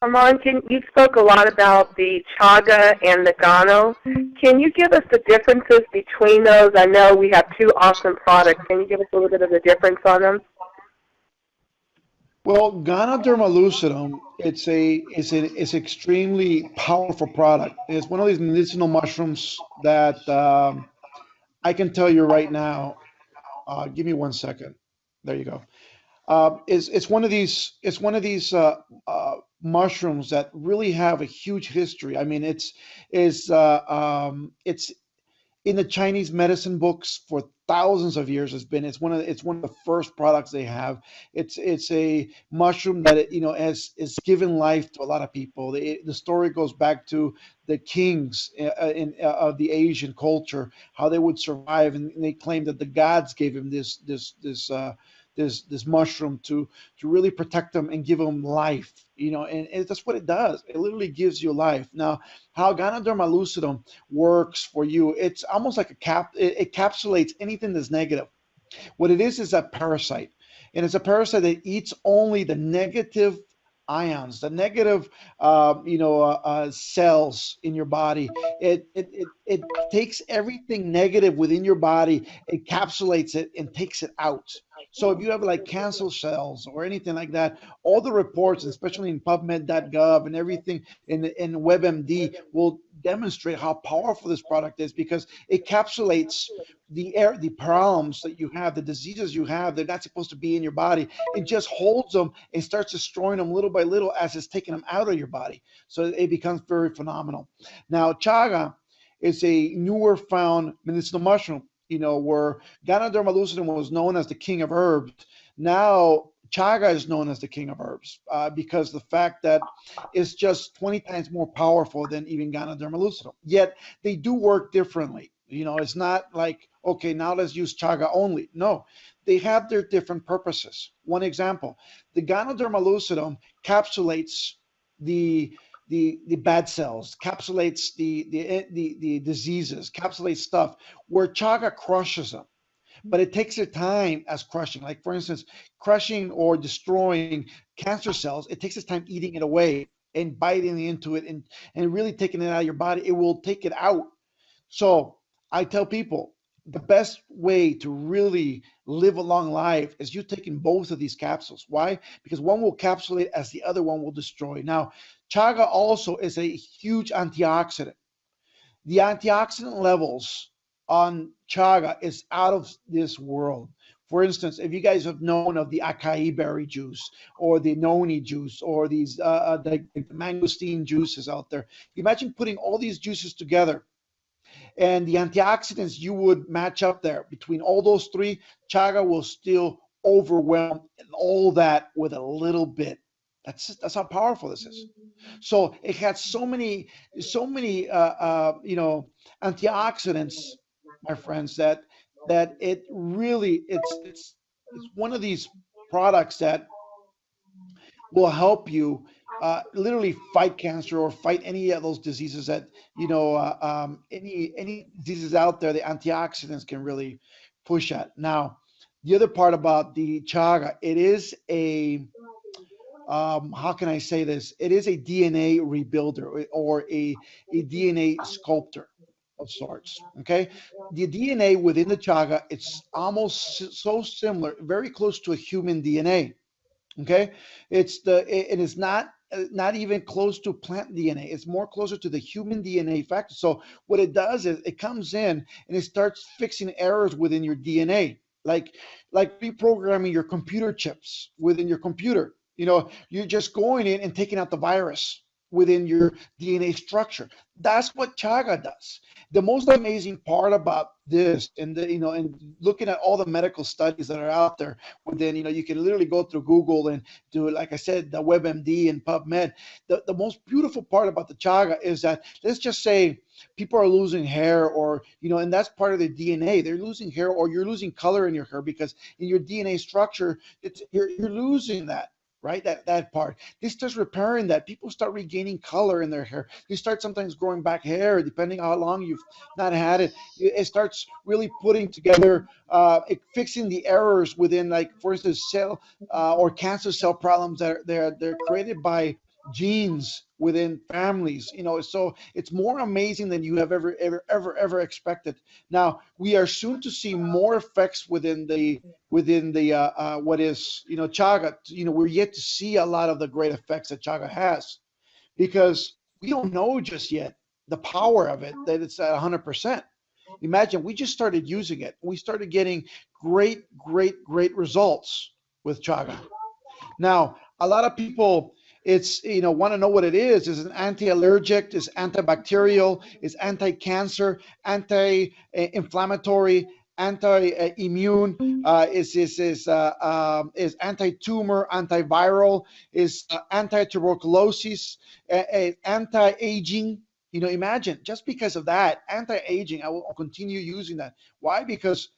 Armand, you spoke a lot about the Chaga and the Gano. Can you give us the differences between those? I know we have two awesome products. Can you give us a little bit of the difference on them? Well, Ganoderma lucidum, it's an extremely powerful product. It's one of these medicinal mushrooms that I can tell you right now. Give me 1 second. There you go. It's one of these mushrooms that really have a huge history. I mean, it's in the Chinese medicine books for thousands of years. It's one of the first products they have. It's a mushroom that has given life to a lot of people. The story goes back to the kings of the Asian culture, how they would survive, and they claim that the gods gave him this mushroom to really protect them and give them life. And that's what it does. It literally gives you life. Now, how Ganoderma lucidum works for you, it's almost like it encapsulates anything that's negative. What it is a parasite, and it's a parasite that eats only the negative ions, the negative, cells in your body. It takes everything negative within your body, encapsulates it, and takes it out. So if you have like cancer cells or anything like that, all the reports, especially in PubMed.gov and everything in WebMD, will demonstrate how powerful this product is because it encapsulates the problems that you have, the diseases you have. They're not supposed to be in your body. It just holds them and starts destroying them little by little as it's taking them out of your body. So it becomes very phenomenal. Now, chaga is a newer found medicinal mushroom, where Ganoderma lucidum was known as the king of herbs. Now, chaga is known as the king of herbs because the fact that it's just 20 times more powerful than even Ganoderma lucidum. Yet they do work differently. It's not like, okay, now let's use chaga only. No, they have their different purposes. One example, the Ganoderma lucidum capsulates the the bad cells, capsulates the diseases, capsulates stuff where chaga crushes them, but it takes a time as crushing. Like for instance, crushing or destroying cancer cells, it takes its time eating it away and biting into it and really taking it out of your body. It will take it out. So I tell people the best way to really live a long life is you taking both of these capsules. Why? Because one will capsulate as the other one will destroy. Now, chaga also is a huge antioxidant. The antioxidant levels on chaga is out of this world. For instance, if you guys have known of the acai berry juice or the noni juice or the mangosteen juices out there, imagine putting all these juices together and the antioxidants you would match up there between all those three. Chaga will still overwhelm all that with a little bit. That's how powerful this is. So it has so many antioxidants, my friends, that it really it's one of these products that will help you literally fight cancer or fight any of those diseases that any diseases out there. The antioxidants can really push at. Now, the other part about the chaga, it is a how can I say this? It is a DNA rebuilder or a DNA sculptor of sorts. Okay, the DNA within the chaga, it's almost so similar, very close to a human DNA. Okay, it is not even close to plant DNA. It's more closer to the human DNA factor. So what it does is it comes in and it starts fixing errors within your DNA, like reprogramming your computer chips within your computer. You're just going in and taking out the virus within your DNA structure. That's what chaga does. The most amazing part about this, and looking at all the medical studies that are out there, within, you can literally go through Google and do, like I said, the WebMD and PubMed. The most beautiful part about the chaga is that, let's just say people are losing hair, or and that's part of their DNA. They're losing hair, or you're losing color in your hair because in your DNA structure, you're losing that, right? That part. This starts repairing that. People start regaining color in their hair. They start sometimes growing back hair, depending on how long you've not had it. It starts really putting together, fixing the errors within, like for instance, cell or cancer cell problems that they're created by genes within families. So it's more amazing than you have ever expected. Now we are soon to see more effects within the what is chaga. We're yet to see a lot of the great effects that chaga has, because we don't know just yet the power of it, that it's at 100%. Imagine, we just started using it. We started getting great results with chaga. Now, a lot of people, it's want to know what it is. Is an anti-allergic, is antibacterial, is anti-cancer, anti-inflammatory, anti-immune, is anti-tumor, antiviral, is anti-tuberculosis, anti-aging. Imagine, just because of that, anti-aging, I will continue using that. Why? Because,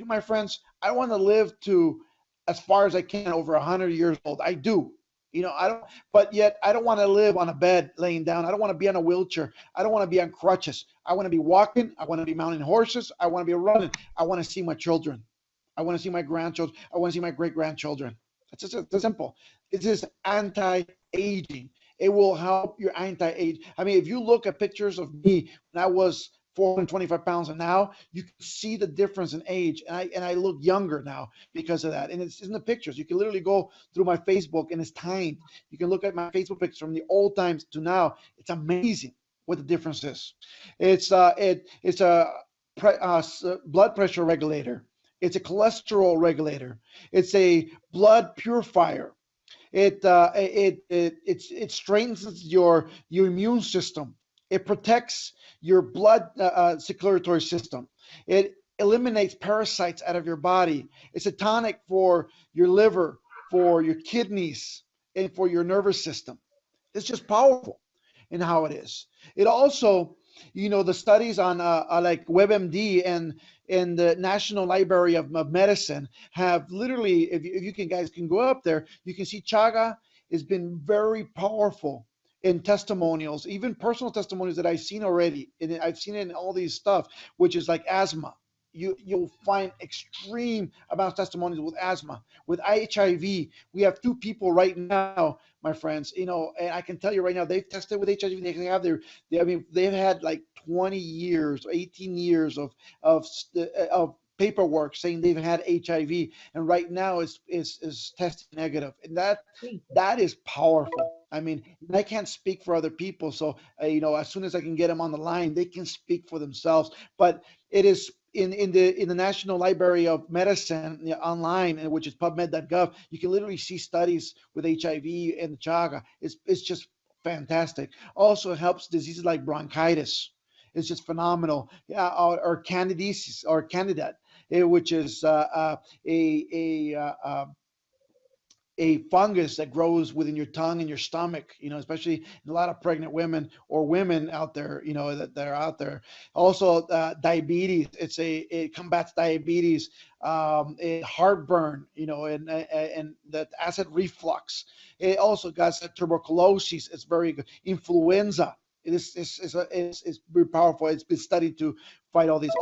my friends, I want to live to as far as I can, over 100 years old. I do. I don't, but yet I don't want to live on a bed laying down. I don't want to be on a wheelchair. I don't want to be on crutches. I want to be walking. I want to be mounting horses. I want to be running. I want to see my children. I want to see my grandchildren. I want to see my great grandchildren. It's simple. It is anti-aging. It will help your anti-age. I mean, if you look at pictures of me when I was 425 pounds, and now you can see the difference in age, and I look younger now because of that. And it's in the pictures. You can literally go through my Facebook, and it's timed. You can look at my Facebook pictures from the old times to now. It's amazing what the difference is. It's a blood pressure regulator. It's a cholesterol regulator. It's a blood purifier. It strengthens your immune system. It protects your blood circulatory system. It eliminates parasites out of your body. It's a tonic for your liver, for your kidneys, and for your nervous system. It's just powerful in how it is. It also, the studies on like WebMD and the National Library of Medicine have literally, if you guys can go up there, you can see chaga has been very powerful in testimonials, even personal testimonials that I've seen already, and I've seen it in all these stuff, which is like asthma. You'll find extreme amounts of testimonials with asthma, with HIV. We have two people right now, my friends. And I can tell you right now, they've tested with HIV. They have I mean, they've had like 20 years, 18 years of paperwork saying they've had HIV, and right now is testing negative, and that is powerful. I mean, I can't speak for other people, so as soon as I can get them on the line, they can speak for themselves. But it is in the National Library of Medicine, online, which is PubMed.gov. You can literally see studies with HIV and the chaga. It's just fantastic. Also, it helps diseases like bronchitis. It's just phenomenal. Yeah, or candidiasis or candida, which is a fungus that grows within your tongue and your stomach, especially in a lot of pregnant women or women out there, that are out there. Also, diabetes. It combats diabetes, heartburn, and that acid reflux. It also got tuberculosis. It's very good. Influenza. It's very powerful. It's been studied to fight all these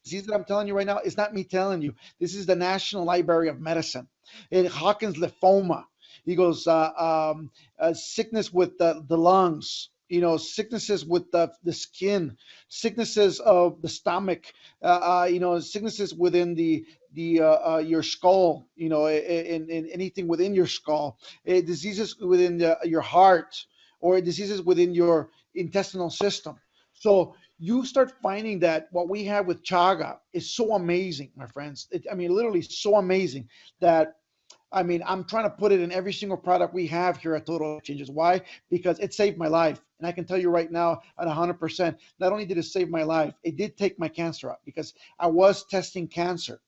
diseases that I'm telling you right now. It's not me telling you. This is the National Library of Medicine. Hawkins lymphoma. He goes sickness with the lungs. Sicknesses with the skin, sicknesses of the stomach. Sicknesses within the your skull. In anything within your skull. Diseases within your heart, or diseases within your intestinal system. So you start finding that what we have with chaga is so amazing, my friends. I mean, literally so amazing that, I mean, I'm trying to put it in every single product we have here at Total Changes. Why? Because it saved my life. And I can tell you right now at 100%, not only did it save my life, it did take my cancer out, because I was testing cancer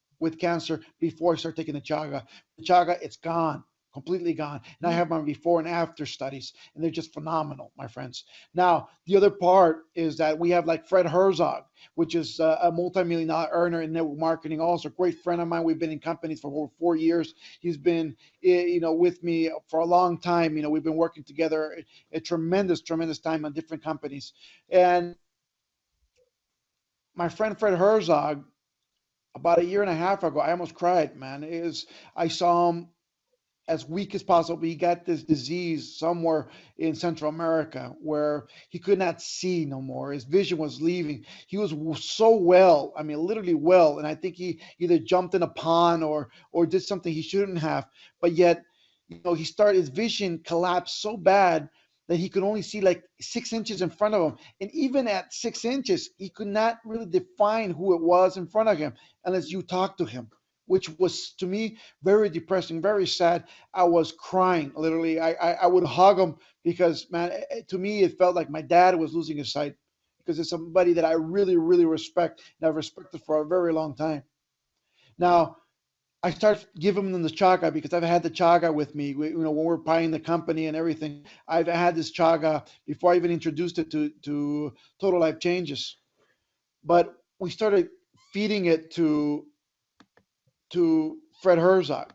before I started taking the chaga. The chaga, it's gone. Completely gone. And I have my before and after studies, and they're just phenomenal, my friends. Now, the other part is that we have like Fred Herzog, which is a multi-million-dollar earner in network marketing, also a great friend of mine. We've been in companies for over 4 years. He's been, with me for a long time. We've been working together a tremendous time on different companies. And my friend Fred Herzog, about a year and a half ago, I almost cried, man. I saw him as weak as possible. He got this disease somewhere in Central America where he could not see no more. His vision was leaving. He was so well, I mean, literally well, and I think he either jumped in a pond or did something he shouldn't have. But yet, he started his vision collapsed so bad that he could only see like 6 inches in front of him. And even at 6 inches, he could not really define who it was in front of him unless you talked to him, which was to me very depressing, very sad. I was crying literally. I would hug him because, man, to me, it felt like my dad was losing his sight because it's somebody that I really, really respect and I've respected for a very long time. Now, I start giving them the chaga because I've had the chaga with me. When we're buying the company and everything, I've had this chaga before I even introduced it to Total Life Changes. But we started feeding it to Fred Herzog,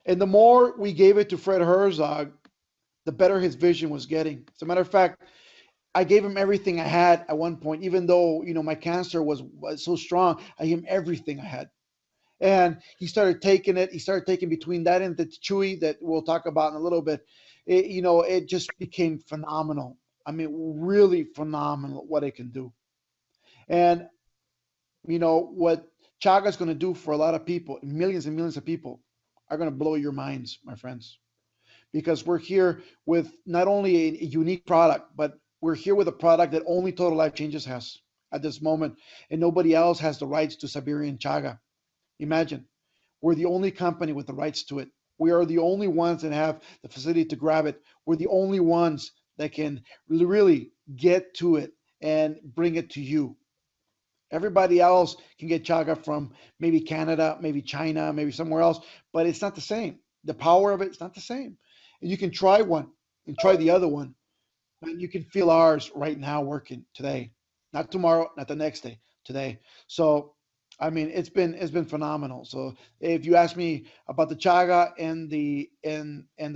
and the more we gave it to Fred Herzog, the better his vision was getting. As a matter of fact, I gave him everything I had at one point, even though my cancer was so strong. I gave him everything I had. And he started taking it. He started taking between that and the chewy that we'll talk about in a little bit. It just became phenomenal. I mean, really phenomenal what it can do. And what Chaga is going to do for a lot of people, millions and millions of people, are going to blow your minds, my friends, because we're here with not only a unique product, but we're here with a product that only Total Life Changes has at this moment, and nobody else has the rights to Siberian Chaga. Imagine, we're the only company with the rights to it. We are the only ones that have the facility to grab it. We're the only ones that can really get to it and bring it to you. Everybody else can get chaga from maybe Canada, maybe China, maybe somewhere else, but it's not the same. The power of it's not the same. And you can try one and try the other one, and you can feel ours right now working today, not tomorrow, not the next day, today. So, I mean, it's been phenomenal. So, if you ask me about the chaga and the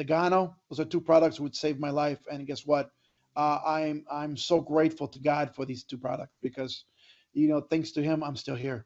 Gano, those are two products that would save my life. And guess what? I'm so grateful to God for these two products because, thanks to Him, I'm still here.